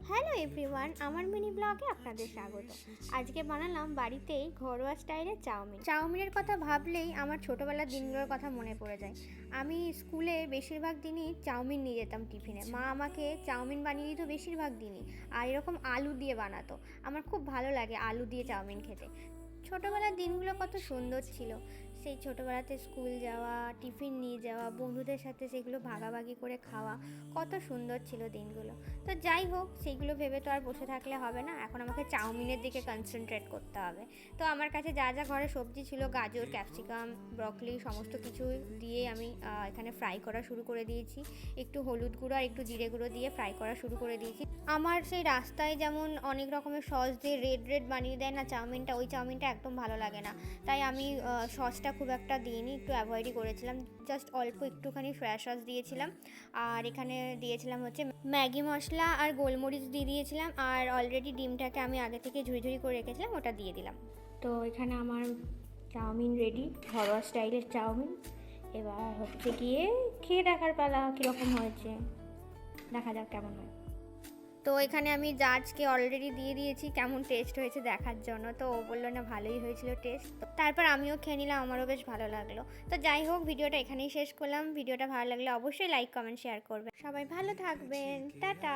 Hello everyone, আমার mini ব্লগে আপনাদের স্বাগত। আজকে বানালাম বাড়িতেই ঘরোয়া স্টাইলের চাউমিনের কথা ভাবলেই আমার ছোটোবেলার দিনগুলোর কথা মনে পড়ে যায়। আমি স্কুলে বেশিরভাগ দিনই চাউমিন নিয়ে যেতাম টিফিনে। মা আমাকে চাউমিন বানিয়ে দিত বেশিরভাগ দিনই, আর এরকম আলু দিয়ে বানাতো। আমার খুব ভালো লাগে আলু দিয়ে চাউমিন খেতে। ছোটোবেলার দিনগুলো কত সুন্দর ছিল। সেই ছোটোবেলাতে স্কুল যাওয়া, টিফিন নিয়ে যাওয়া, বন্ধুদের সাথে সেগুলো ভাগাভাগি করে খাওয়া, কত সুন্দর ছিল দিনগুলো। তো যাই হোক, সেইগুলো ভেবে তো আর বসে থাকলে হবে না, এখন আমাকে চাউমিনের দিকে কনসেন্ট্রেট করতে হবে। তো আমার কাছে যা যা ঘরে সবজি ছিল, গাজর, ক্যাপসিকাম, ব্রকলি, সমস্ত কিছু দিয়ে আমি এখানে ফ্রাই করা শুরু করে দিয়েছি। একটু হলুদ গুঁড়ো আর একটু জিরে গুঁড়ো দিয়ে ফ্রাই করা শুরু করে দিয়েছি। আমার সেই রাস্তায় যেমন অনেক রকমের সস দিয়ে রেড রেড বানিয়ে দেয় না চাউমিনটা, ওই চাউমিনটা একদম ভালো লাগে না। তাই আমি সসটা খুব একটা দিইনি, একটু অ্যাভয়েডই করেছিলাম। জাস্ট অল্প একটুখানি সয়া সস দিয়েছিলাম, আর এখানে দিয়েছিলাম হচ্ছে ম্যাগি মশলা আর গোলমরিচ দিয়ে দিয়েছিলাম, আর অলরেডি ডিমটাকে আমি আগে থেকে ঝুড়ি করে রেখেছিলাম, ওটা দিয়ে দিলাম। তো এখানে আমার চাউমিন রেডি, ঘরোয়া স্টাইলের চাউমিন। এবার হচ্ছে গিয়ে খেয়ে দেখার পালা, কীরকম হয়েছে দেখা যাক কেমন হয়। তো এখানে আমি জাজকে অলরেডি দিয়ে দিয়েছি কেমন টেস্ট হয়েছে দেখার জন্য। তো ও বললো না ভালোই হয়েছিল টেস্ট। তারপর আমিও খেয়ে নিলাম, আমারও বেশ ভালো লাগলো। তো যাই হোক, ভিডিওটা এখানেই শেষ করলাম। ভিডিওটা ভালো লাগলে অবশ্যই লাইক, কমেন্ট, শেয়ার করবেন। সবাই ভালো থাকবেন, টাটা।